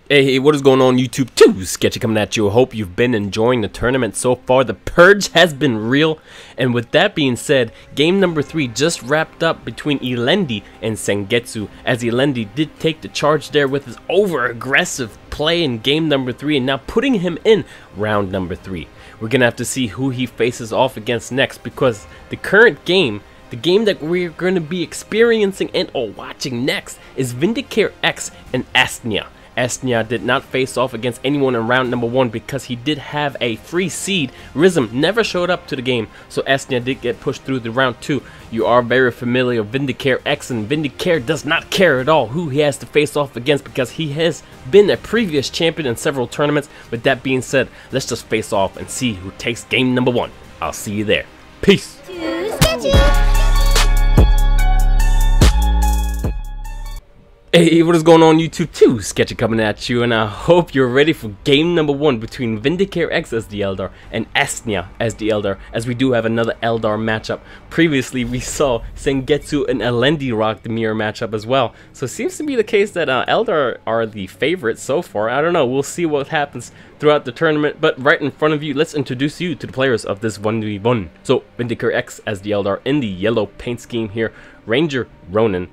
Hey, what is going on YouTube? Too Sketchy coming at you. I hope you've been enjoying the tournament so far. The purge has been real, and with that being said, game number 3 just wrapped up between Elendi and Sengetsu, as Elendi did take the charge there with his over-aggressive play in game number 3 and now putting him in round number 3. We're gonna have to see who he faces off against next, because the current game, the game that we're going to be experiencing and or watching next, is VindicareX and Astnia. Astnia did not face off against anyone in round number 1 because he did have a free seed. Rhythm never showed up to the game, so Astnia did get pushed through the round 2. You are very familiar with VindicareX, and Vindicare does not care at all who he has to face off against because he has been a previous champion in several tournaments. With that being said, let's just face off and see who takes game number 1. I'll see you there. Peace. Hey, what is going on YouTube? Too Sketchy coming at you, and I hope you're ready for game number 1 between VindicareX as the Eldar and Astnia as the Eldar, as we do have another Eldar matchup. Previously we saw Sengetsu and Elendi rock the mirror matchup as well, so it seems to be the case that Eldar are the favorites so far. I don't know, we'll see what happens throughout the tournament, but right in front of you, let's introduce you to the players of this 1v1. So VindicareX as the Eldar in the yellow paint scheme here, Ranger Ronan,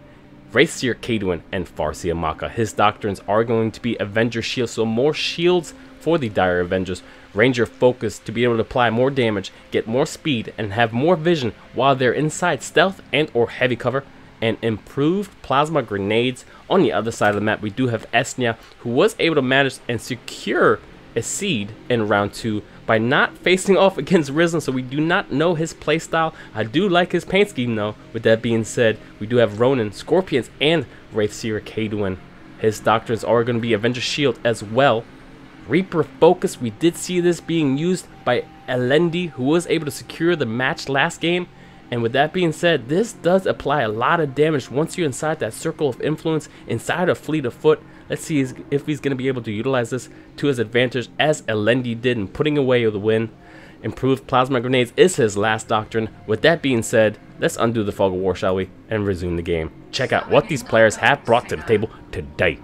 Racier Kaduin, and Farsia Maka. His doctrines are going to be Avenger Shield, so more shields for the Dire Avengers. Ranger focus to be able to apply more damage, get more speed, and have more vision while they're inside stealth and or heavy cover. And improved plasma grenades. On the other side of the map, we do have Astnia, who was able to manage and secure a seed in round 2 by not facing off against Risen, so we do not know his playstyle. I do like his paint scheme though. With that being said, we do have Ronin, Scorpions, and Wraithseer Kaduin. His doctrines are going to be Avenger Shield as well. Reaper Focus, we did see this being used by Elendi, who was able to secure the match last game. And with that being said, this does apply a lot of damage once you're inside that circle of influence, inside a fleet of foot. Let's see if he's going to be able to utilize this to his advantage, as Elendi did in putting away the win. Improved plasma grenades is his last doctrine. With that being said, let's undo the fog of war, shall we, and resume the game. Check out what these players have brought to the table today.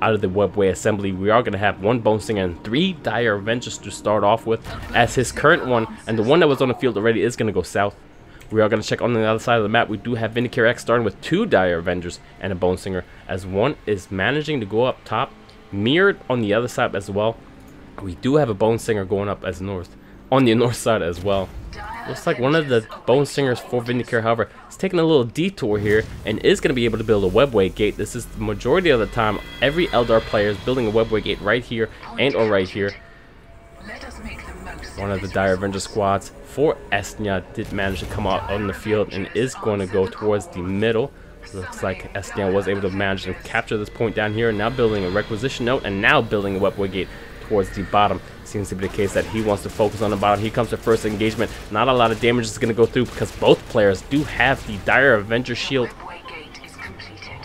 Out of the webway assembly, we are going to have 1 Bone Singer and 3 Dire Avengers to start off with, as his current one and the one that was on the field already is going to go south. We are going to check on the other side of the map. We do have VindicareX starting with 2 Dire Avengers and a Bone Singer, as one is managing to go up top, mirrored on the other side as well. We do have a Bone Singer going up as north, on the north side as well. Looks like one of the Bone Singers for Vindicare, however, is taking a little detour here and is going to be able to build a webway gate. This is the majority of the time. Every Eldar player is building a webway gate right here and or right here. One of the Dire Avenger squads for Astnia did manage to come out on the field and is going to go towards the middle. Looks like Astnia was able to manage to capture this point down here, and now building a requisition note and now building a webway gate towards the bottom. Seems to be the case that he wants to focus on the bottom. Here comes the first engagement. Not a lot of damage is going to go through because both players do have the Dire Avenger shield.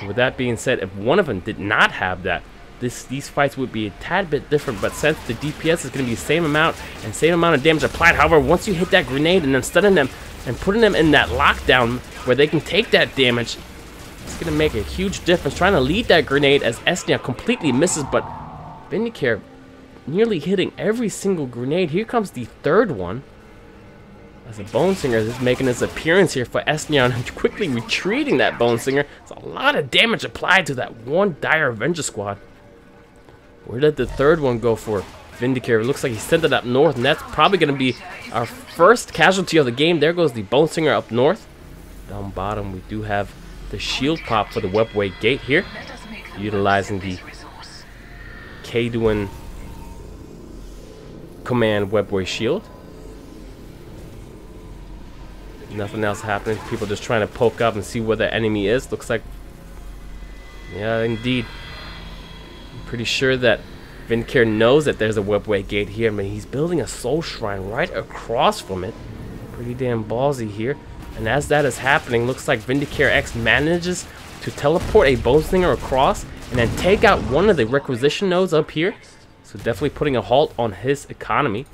With that being said, if one of them did not have that, these fights would be a tad bit different, but since the DPS is going to be the same amount and same amount of damage applied, however, once you hit that grenade and then stunning them and putting them in that lockdown where they can take that damage, it's going to make a huge difference. Trying to lead that grenade as Astnia completely misses, but Vindicare nearly hitting every single grenade. Here comes the third one, as a Bone Singer is making his appearance here for Astnia and quickly retreating that Bone Singer. It's a lot of damage applied to that one Dire Avenger squad. Where did the third one go for Vindicare? It looks like he sent it up north, and that's probably going to be our first casualty of the game. There goes the Bone Singer up north. Down bottom, we do have the shield pop for the webway gate here, utilizing the Kaduin command webway shield. Nothing else happening. People just trying to poke up and see where the enemy is. Looks like, yeah, indeed. Pretty sure that Vindicare knows that there's a webway gate here, but he's building a soul shrine right across from it. Pretty damn ballsy here. And as that is happening, looks like VindicareX manages to teleport a Bone Singer across and then take out one of the requisition nodes up here. So definitely putting a halt on his economy.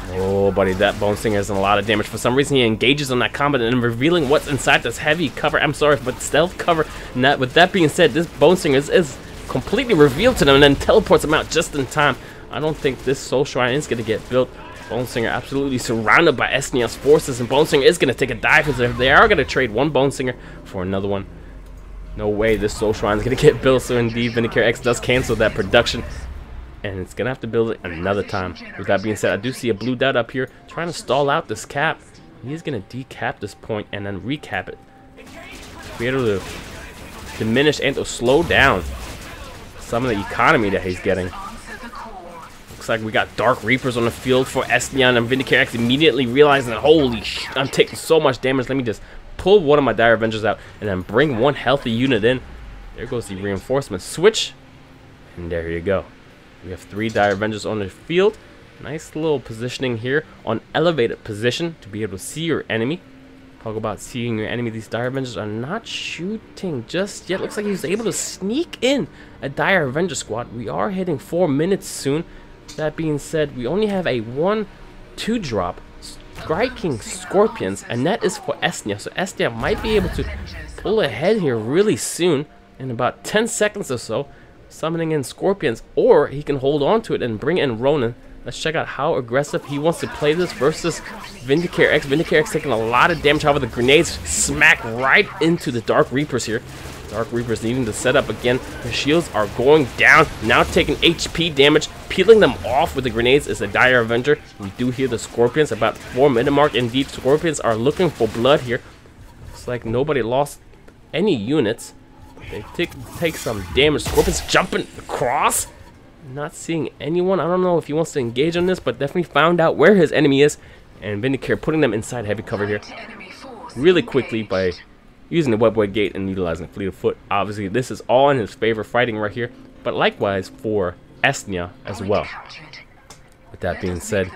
Oh, buddy, that Bone Singer is in a lot of damage. For some reason, he engages on that combat and revealing what's inside this heavy cover. I'm sorry, but stealth cover. And that, with that being said, this Bone Singer is completely revealed to them and then teleports them out just in time. I don't think this soul shrine is going to get built. Bonesinger absolutely surrounded by Astnia's forces, and Bonesinger is going to take a dive because they are going to trade one Bonesinger for another one. No way this soul shrine is going to get built, so indeed VindicareX does cancel that production. And it's going to have to build it another time. With that being said, I do see a blue dot up here trying to stall out this cap. He's going to decap this point and then recap it. Be able to diminish and to slow down some of the economy that he's getting. Looks like we got Dark Reapers on the field for Astnia, and VindicareX immediately realizing that, holy shit, I'm taking so much damage. Let me just pull one of my Dire Avengers out and then bring one healthy unit in. There goes the reinforcement switch. And there you go. We have 3 Dire Avengers on the field. Nice little positioning here on elevated position to be able to see your enemy. Talk about seeing your enemy. These Dire Avengers are not shooting just yet. Looks like he's able to sneak in a Dire Avenger squad. We are hitting 4 minutes soon. That being said, we only have a 1-2 drop striking Scorpions, and that is for Astnia. So Astnia might be able to pull ahead here really soon in about 10 seconds or so, summoning in Scorpions, or he can hold on to it and bring in Ronin. Let's check out how aggressive he wants to play this versus VindicareX. VindicareX taking a lot of damage. However, the grenades smack right into the Dark Reapers here. Dark Reapers needing to set up again. The shields are going down, now taking HP damage. Peeling them off with the grenades is a Dire Avenger. We do hear the Scorpions about 4-minute mark. Indeed, Scorpions are looking for blood here. Looks like nobody lost any units. They take some damage. Scorpions jumping across. Not seeing anyone. I don't know if he wants to engage on this, but definitely found out where his enemy is. And Vindicare putting them inside heavy cover here really quickly by using the webway gate and utilizing the fleet of foot. Obviously, this is all in his favor, fighting right here. But likewise for Astnia as well. With that being said,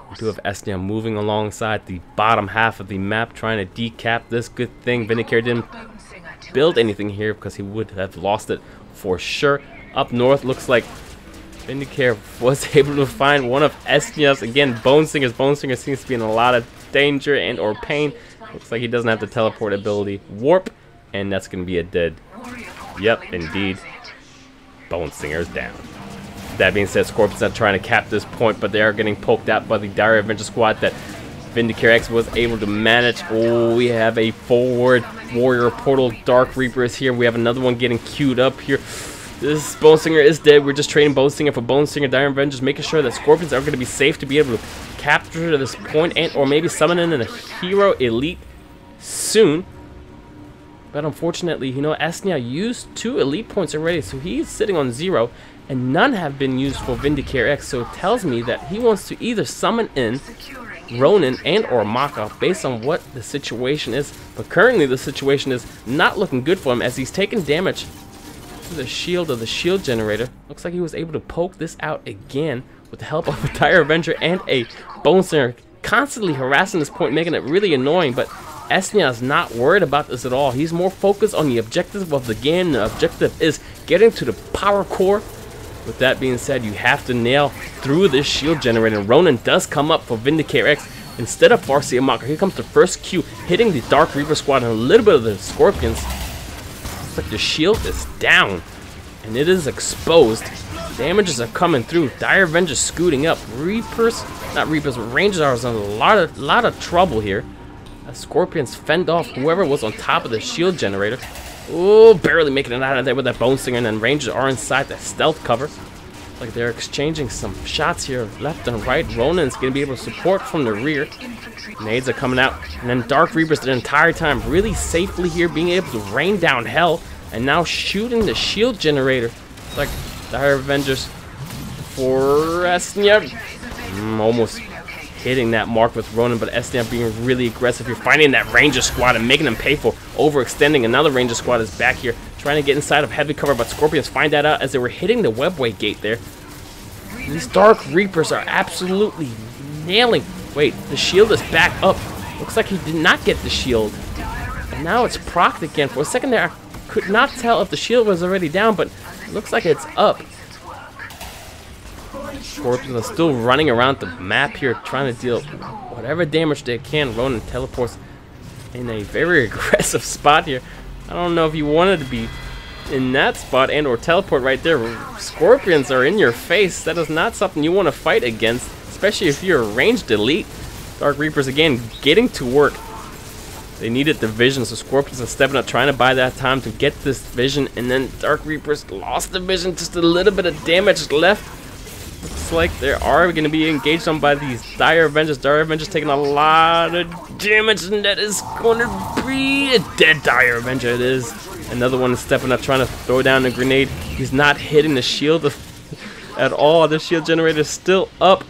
we do have Astnia moving alongside the bottom half of the map, trying to decap this. Good thing Vindicare didn't build anything here because he would have lost it for sure. Up north, looks like Vindicare was able to find one of Astnia's. Again, Bonesinger. Bonesinger seems to be in a lot of danger and or pain. Looks like he doesn't have the teleport ability. Warp, and that's going to be a dead. Yep, indeed. Bonesinger's down. That being said, Scorpions are trying to cap this point, but they are getting poked out by the Dire Avenger squad that VindicareX was able to manage. Oh, we have a forward warrior portal Dark Reapers here. We have another one getting queued up here. This Bonesinger is dead. We're just trading Bonesinger for Bonesinger Dire Avengers, making sure that Scorpions are going to be safe to be able to capture this point, and or maybe summon in a hero elite soon. But unfortunately, you know, Astnia used 2 elite points already, so he's sitting on 0, and none have been used for VindicareX. So it tells me that he wants to either summon in Ronin and or Maka based on what the situation is. But currently the situation is not looking good for him as he's taking damage to the shield of the shield generator. Looks like he was able to poke this out again with the help of a Dire Avenger and a Bonesinger, constantly harassing this point, making it really annoying. But Astnia is not worried about this at all. He's more focused on the objective of the game. The objective is getting to the power core. With that being said, you have to nail through this shield generator. Ronin does come up for VindicareX instead of Farseer Maka. Here comes the first Q, hitting the Dark Reaper squad and a little bit of the Scorpions. Looks like the shield is down and it is exposed. Damages are coming through. Dire Avengers scooting up. Reapers, not Reapers, but Rangers are in a lot of trouble here. Scorpions fend off whoever was on top of the shield generator. Oh, barely making it out of there with that Bonesinger, and then Rangers are inside the stealth cover. Like they're exchanging some shots here left and right. Ronin's going to be able to support from the rear. Nades are coming out, and then Dark Reapers the entire time really safely here, being able to rain down hell, and now shooting the shield generator. It's like Dire Avengers for Astnia. Almost hitting that mark with Ronin, but Astnia being really aggressive here, finding that Ranger squad and making them pay for overextending. Another Ranger squad is back here, trying to get inside of heavy cover, but Scorpions find that out as they were hitting the webway gate there. These Dark Reapers are absolutely nailing. Wait, the shield is back up. Looks like he did not get the shield. And now it's procced again. For a second there, I could not tell if the shield was already down, but it looks like it's up. Scorpions are still running around the map here, trying to deal whatever damage they can. Ronin teleports in a very aggressive spot here. I don't know if he wanted to be in that spot and or teleport right there. Scorpions are in your face. That is not something you want to fight against, especially if you're a ranged elite. Dark Reapers again getting to work. They needed the vision, so Scorpions are stepping up, trying to buy that time to get this vision, and then Dark Reapers lost the vision, just a little bit of damage left. Looks like they are going to be engaged on by these Dire Avengers. Dire Avengers taking a lot of damage, and that is going to be a dead Dire Avenger. It is. Another one is stepping up, trying to throw down the grenade. He's not hitting the shield at all. The shield generator is still up.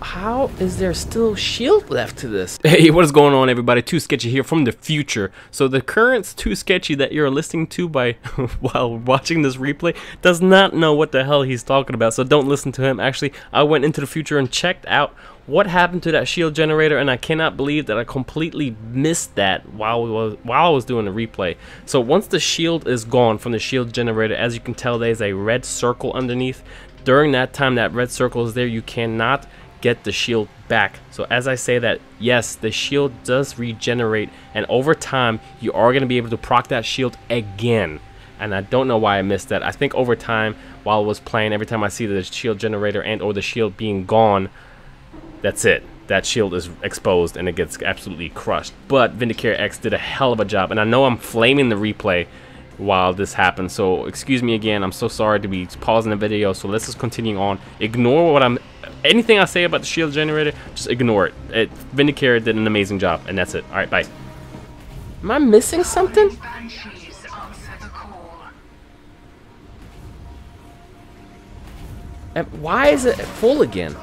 How is there still shield left to this? Hey, what is going on, everybody? Too Sketchy here from the future. So the current Too Sketchy that you're listening to by while watching this replay does not know what the hell he's talking about, so don't listen to him. Actually, I went into the future and checked out what happened to that shield generator, and I cannot believe that I completely missed that while I was doing the replay. So once the shield is gone from the shield generator, as you can tell, there's a red circle underneath. During that time that red circle is there, you cannot get the shield back. So as I say that, yes, the shield does regenerate, and over time you are going to be able to proc that shield again. And I don't know why I missed that. I think over time, while I was playing, every time I see the shield generator and or the shield being gone, that's it. That shield is exposed and it gets absolutely crushed. But VindicareX did a hell of a job, and I know I'm flaming the replay while this happens, so excuse me again. I'm so sorry to be pausing the video, so let's just continue on. Ignore what anything I say about the shield generator, just ignore it. Vindicare did an amazing job, and that's it. Alright, bye. Am I missing something? Why is it full again?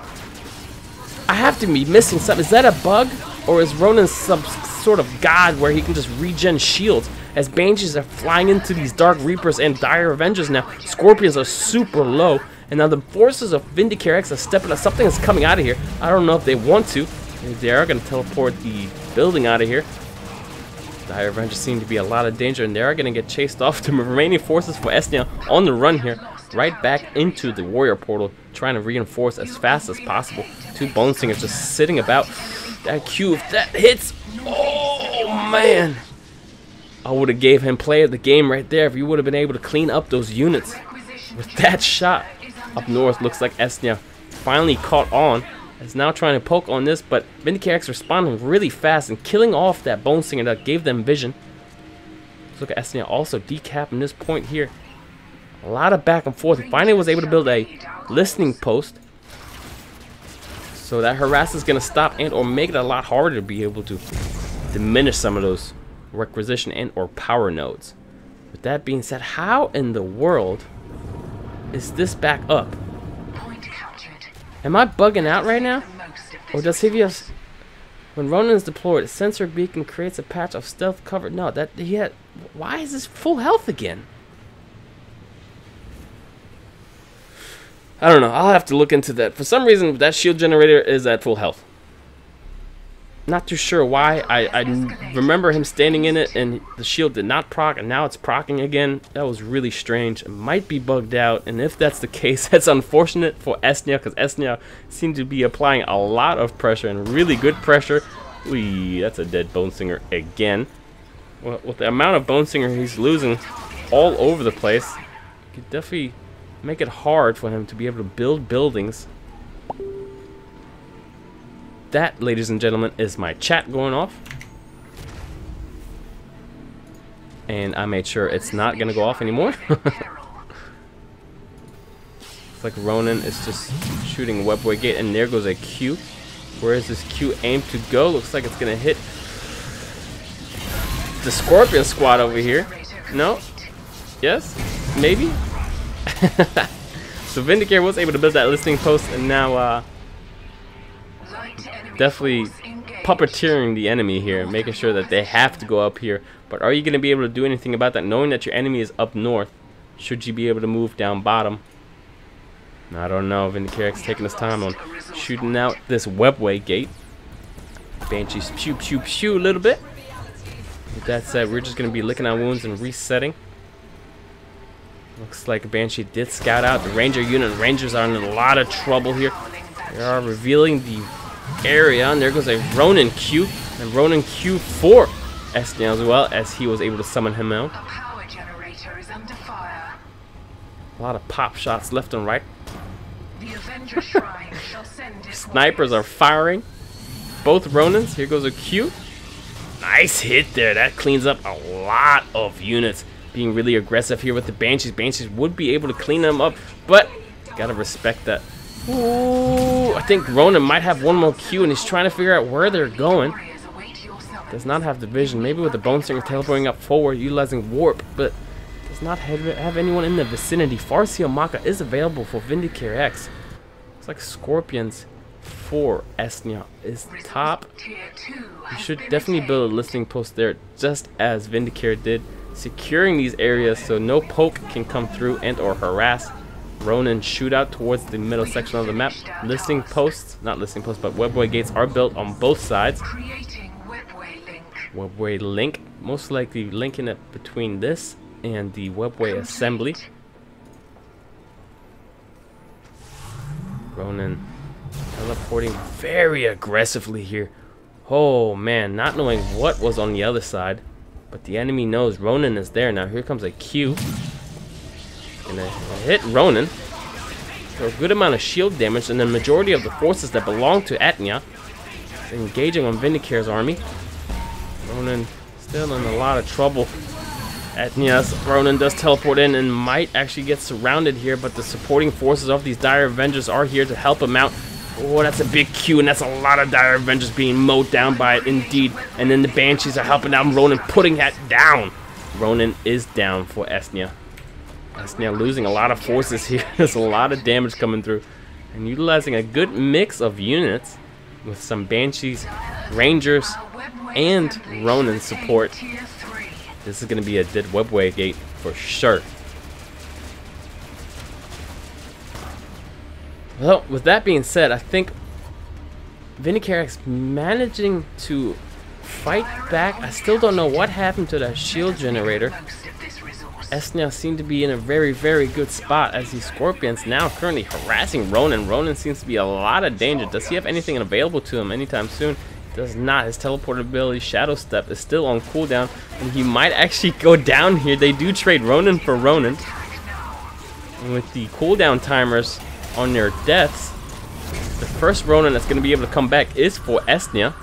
I have to be missing something. Is that a bug? Or is Ronan some sort of god where he can just regen shields? As Banshees are flying into these Dark Reapers and Dire Avengers now. Scorpions are super low. And now the forces of VindicareX are stepping up. Something is coming out of here. I don't know if they want to. They are going to teleport the building out of here. Dire Avengers seem to be a lot of danger, and they are going to get chased off. The remaining forces for Astnia on the run here. Right back into the warrior portal, trying to reinforce as fast as possible. Two Bone Singers just sitting about. That Q, if that hits, oh man, I would have gave him play of the game right there if you would have been able to clean up those units with that shot. Up north, looks like Astnia finally caught on. Is now trying to poke on this, but VindicareX responding really fast and killing off that Bone Singer that gave them vision. Let's look at Astnia also decapping this point here. A lot of back and forth. He finally was able to build a listening post, so that harass is going to stop and or make it a lot harder to be able to diminish some of those requisition and or power nodes. With that being said, how in the world is this back up? Am I bugging out right now? Or does he just, when Ronan is deployed, a sensor beacon creates a patch of stealth cover? No, that he had. Why is this full health again? I don't know. I'll have to look into that. For some reason, that shield generator is at full health. Not too sure why. I remember him standing in it and the shield did not proc, and now it's procking again. That was really strange. It might be bugged out, and if that's the case, that's unfortunate for Astnia, because Astnia seemed to be applying a lot of pressure, and really good pressure. Wee, that's a dead Bone Singer again. Well, with the amount of Bone Singer he's losing all over the place, you could definitely make it hard for him to be able to build buildings. That, ladies and gentlemen, is my chat going off. And I made sure it's not going to go off anymore. Looks like Ronan is just shooting webway gate, and there goes a Q. Where is this Q aimed to go? Looks like it's going to hit the Scorpion squad over here. No? Yes? Maybe? So Vindicare was able to build that listening post, and now definitely puppeteering the enemy here, making sure that they have to go up here. But are you going to be able to do anything about that, knowing that your enemy is up north? Should you be able to move down bottom? I don't know. VindicareX taking his time on shooting out this webway gate. Banshees pew pew pew a little bit. With that said, we're just going to be licking our wounds and resetting. Looks like Banshee did scout out the Ranger unit. Rangers are in a lot of trouble here. They are revealing the area, and there goes a Ronan Q, and Ronan Q4. Astnia as well, as he was able to summon him out. A power generator is under fire. A lot of pop shots left and right. The Avenger Shrine shall send its Snipers are firing. Both Ronins. Here goes a Q. Nice hit there. That cleans up a lot of units. Being really aggressive here with the Banshees. Banshees would be able to clean them up, but gotta respect that. Ooh, I think Ronin might have one more Q, and he's trying to figure out where they're going. Does not have the vision. Maybe with the Bone Singer teleporting up forward, utilizing warp, but does not have anyone in the vicinity. Farseal Maka is available for VindicareX. Looks like Scorpions for Astnia is top. You should definitely build a listening post there, just as Vindicare did, securing these areas so no poke can come through and or harass. Ronin shootout towards the middle section of the map. Listening posts, not listening posts, but webway gates are built on both sides. Webway link, most likely linking it between this and the webway assembly. Ronin teleporting very aggressively here. Oh man, not knowing what was on the other side, but the enemy knows Ronin is there. Now here comes a Q. Gonna hit Ronin. So a good amount of shield damage, and the majority of the forces that belong to Astnia engaging on Vindicare's army. Ronin still in a lot of trouble. Astnia's Ronin does teleport in and might actually get surrounded here, but the supporting forces of these Dire Avengers are here to help him out. Oh, that's a big Q, and that's a lot of Dire Avengers being mowed down by it indeed. And then the Banshees are helping out Ronin, putting that down. Ronin is down for Astnia. Astnia losing a lot of forces here. There's a lot of damage coming through. And utilizing a good mix of units with some Banshees, Rangers, and Ronin support. This is going to be a dead webway gate for sure. Well, with that being said, I think VindicareX managing to fight back. I still don't know what happened to that shield generator. Astnia seemed to be in a very, very good spot as these Scorpions now currently harassing Ronin. Ronin seems to be a lot of danger. Does he have anything available to him anytime soon? Does not. His teleport ability, Shadow Step, is still on cooldown, and he might actually go down here. They do trade Ronin for Ronin. And with the cooldown timers on their deaths, the first Ronin that's going to be able to come back is for Astnia.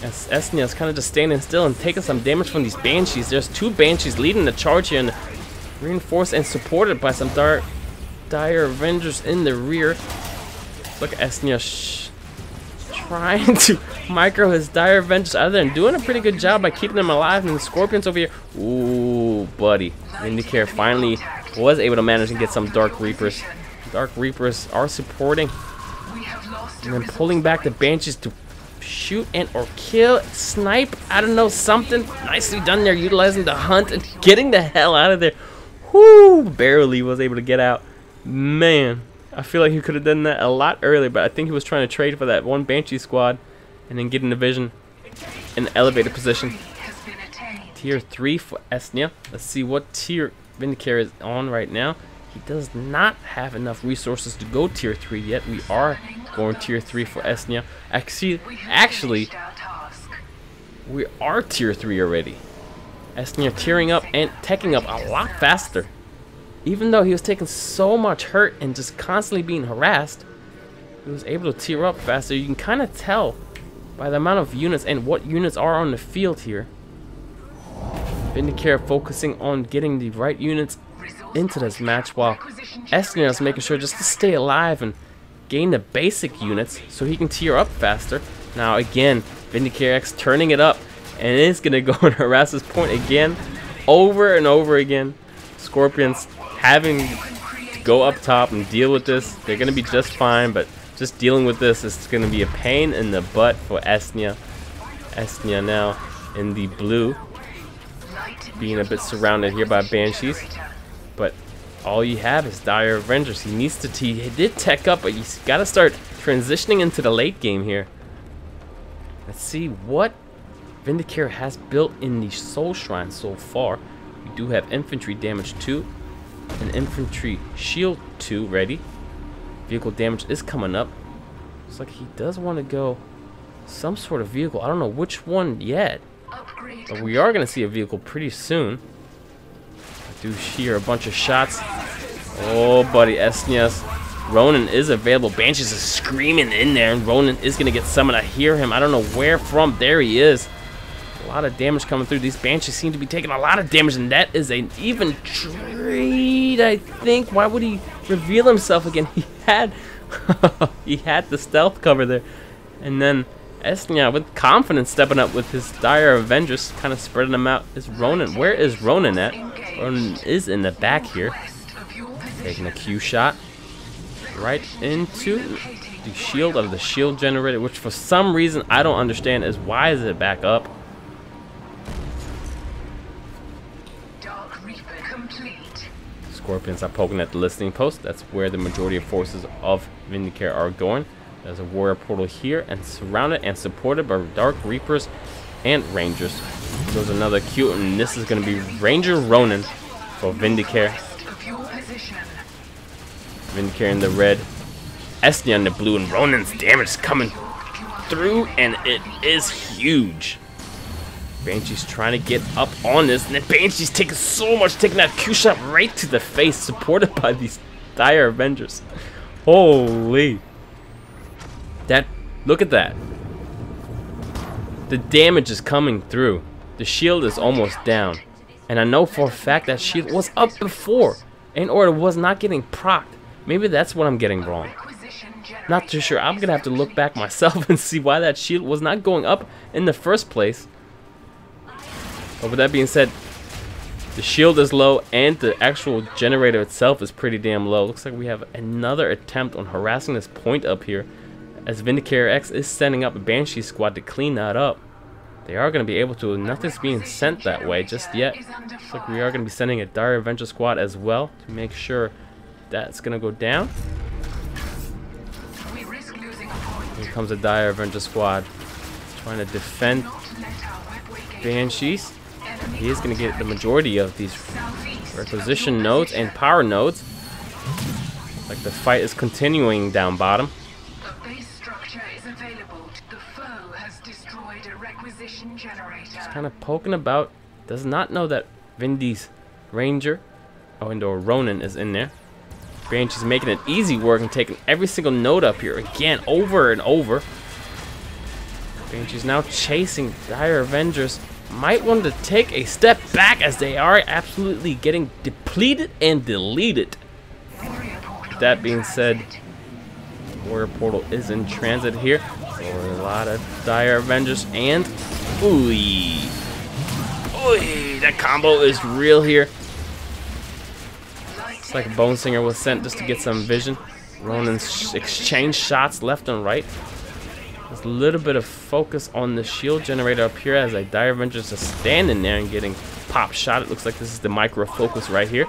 As Astnia is kind of just standing still and taking some damage from these Banshees. There's two Banshees leading the charge here, and reinforced and supported by some Dire Avengers in the rear. Look at Astnia trying to micro his Dire Avengers out of there and doing a pretty good job by keeping them alive. And the Scorpions over here, ooh, buddy. Vindicare finally was able to manage and get some Dark Reapers. Dark Reapers are supporting and then pulling back the Banshees to shoot and or kill, snipe, I don't know, something. Nicely done there, utilizing the hunt and getting the hell out of there. Whoo, barely was able to get out. Man, I feel like he could have done that a lot earlier, but I think he was trying to trade for that one Banshee squad and then get in the vision in the elevated position. Tier 3 for Astnia. Let's see what tier Vindicare is on right now. He does not have enough resources to go tier 3 yet. We are going tier 3 for Astnia. Actually, we are tier 3 already. Astnia tearing up and teching up a lot faster. Even though he was taking so much hurt and just constantly being harassed, he was able to tear up faster. You can kind of tell by the amount of units and what units are on the field here. Vindicare focusing on getting the right units into this match, while Astnia is making sure just to stay alive and gain the basic units so he can tear up faster. Now again, VindicareX turning it up, and it's gonna go and harass this point again, over and over again. Scorpions having to go up top and deal with this. They're gonna be just fine, but just dealing with this is gonna be a pain in the butt for Astnia. Astnia now in the blue, being a bit surrounded here by Banshees. But all you have is Dire Avengers. He needs to he did tech up, but he's got to start transitioning into the late game here. Let's see what Vindicare has built in the Soul Shrine so far. We do have infantry damage 2 and infantry shield 2 ready. Vehicle damage is coming up. Looks like he does want to go some sort of vehicle. I don't know which one yet. Upgrade. But we are going to see a vehicle pretty soon. I do hear a bunch of shots. Oh, buddy, Astnia's Ronin is available. Banshees is screaming in there, and Ronin is going to get summoned. I hear him. I don't know where from. There he is. A lot of damage coming through. These Banshees seem to be taking a lot of damage, and that is an even trade, I think. Why would he reveal himself again? He had he had the stealth cover there. And then Astnia, with confidence, stepping up with his Dire Avengers, kind of spreading them out. Is Ronin? Where is Ronin at? Ronin is in the back here. Taking a Q shot. Right into the shield of the shield generator, which for some reason I don't understand is why is it back up? Dark Reaper complete. Scorpions are poking at the listening post. That's where the majority of forces of Vindicare are going. There's a warrior portal here, and surrounded and supported by Dark Reapers and Rangers. There's another Q, and this is going to be Ranger Ronin for Vindicare. Vindicare in the red, Astnia in the blue, and Ronin's damage is coming through, and it is huge. Banshee's trying to get up on this, and then Banshee's taking so much, taking that Q shot right to the face, supported by these Dire Avengers. Holy. Look at that. The damage is coming through. The shield is almost down. And I know for a fact that shield was up before, in order was not getting procced. Maybe that's what I'm getting wrong. Not too sure. I'm gonna have to look back myself and see why that shield was not going up in the first place. But with that being said, the shield is low and the actual generator itself is pretty damn low. Looks like we have another attempt on harassing this point up here, as VindicareX is sending up a Banshee squad to clean that up. They are going to be able to. Nothing's being sent that way just yet. Looks like we are going to be sending a Dire Avenger squad as well to make sure that's going to go down. Here comes a Dire Avenger squad trying to defend Banshees. He is going to get the majority of these requisition nodes and power nodes. Like the fight is continuing down bottom. Just kind of poking about. Does not know that Vindy's Ranger, and or Ronin is in there. Banshee's making it easy work and taking every single node up here again, over and over. Banshee's now chasing Dire Avengers. Might want to take a step back, as they are absolutely getting depleted and deleted. That being said, Warrior Portal is in transit here. So a lot of Dire Avengers, and ooh, that combo is real here. It's like Bone Singer was sent just to get some vision. Ronin's exchange shots left and right. There's a little bit of focus on the shield generator up here, as a Dire Avenger is just standing there and getting pop shot. It looks like this is the micro focus right here.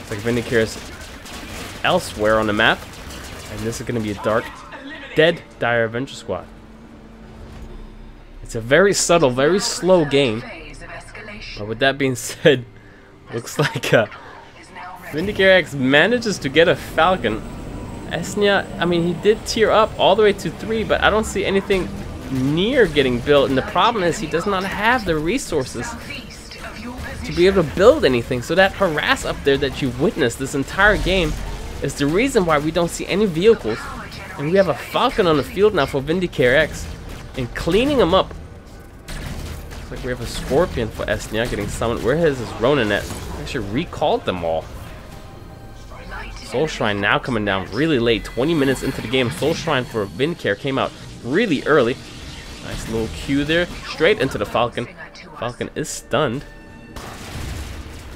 It's like Vindicare is elsewhere on the map, and this is going to be a dark, dead Dire Avenger squad. It's a very subtle, very slow game. But with that being said, looks like VindicareX manages to get a Falcon. Astnia, I mean, he did tier up all the way to 3, but I don't see anything near getting built. And the problem is he does not have the resources to be able to build anything. So that harass up there that you've witnessed this entire game is the reason why we don't see any vehicles. And we have a Falcon on the field now for VindicareX. And cleaning them up. Looks like we have a Scorpion for Astnia getting summoned. Where is his Ronin at? Actually recalled them all. Soul Shrine now coming down really late, 20 minutes into the game. Soul Shrine for Vindicare came out really early. Nice little Q there, straight into the Falcon. Falcon is stunned.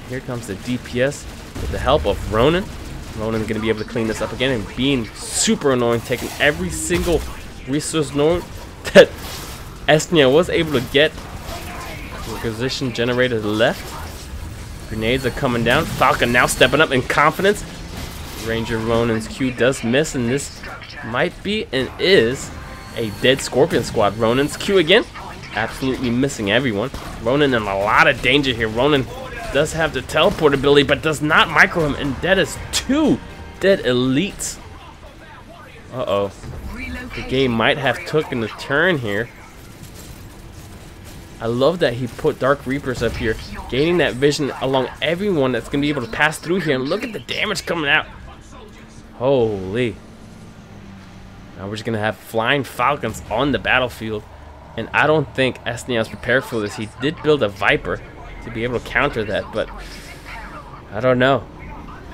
Here comes the DPS with the help of Ronin. Ronin's going to be able to clean this up again, and being super annoying, taking every single resource node that Astnia was able to get. Requisition generator left. Grenades are coming down. Falcon now stepping up in confidence. Ranger Ronin's Q does miss, and this might be and is a dead Scorpion squad. Ronin's Q again, absolutely missing everyone. Ronin in a lot of danger here. Ronin does have the teleport ability, but does not micro him, and that is 2 dead elites. Uh-oh. The game might have taken a turn here. I love that he put Dark Reapers up here, gaining that vision along everyone that's going to be able to pass through here. And look at the damage coming out. Holy. Now we're just going to have flying falcons on the battlefield. And I don't think Astnia is prepared for this. He did build a Viper to be able to counter that, but I don't know.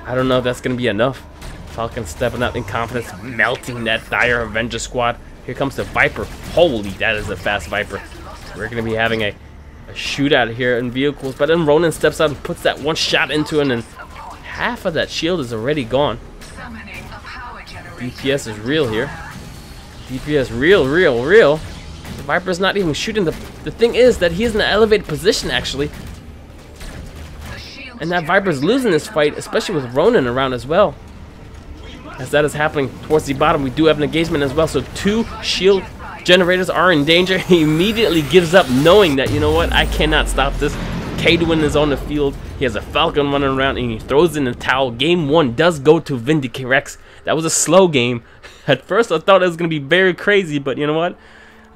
I don't know if that's going to be enough. Falcon stepping up in confidence, melting that dire Avenger squad. Here comes the Viper. Holy, that is a fast Viper. We're going to be having a shootout here in vehicles, but then Ronan steps out and puts that one shot into it, and half of that shield is already gone. DPS is real here. DPS real. The Viper's not even shooting. The thing is that he's in an elevated position, actually. And that Viper's losing this fight, especially with Ronan around as well. As that is happening towards the bottom, we do have an engagement as well. So 2 shield generators are in danger. He immediately gives up, knowing that, you know what, I cannot stop this. Kaduin is on the field. He has a Falcon running around, and he throws in the towel. Game 1 does go to VindicareX. That was a slow game. At first, I thought it was going to be very crazy, but you know what?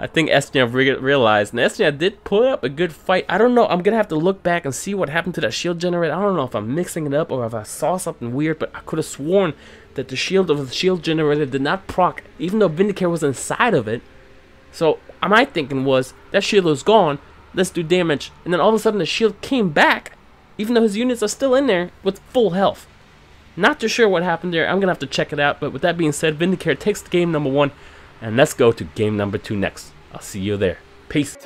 I think Astnia realized, and Astnia did put up a good fight. I don't know. I'm going to have to look back and see what happened to that shield generator. I don't know if I'm mixing it up or if I saw something weird, but I could have sworn that the shield of the shield generator did not proc, even though Vindicare was inside of it. So my thinking was, that shield was gone, let's do damage. And then all of a sudden the shield came back, even though his units are still in there with full health. Not too sure what happened there. I'm going to have to check it out. But with that being said, Vindicare takes game number 1. And let's go to game number 2 next. I'll see you there. Peace.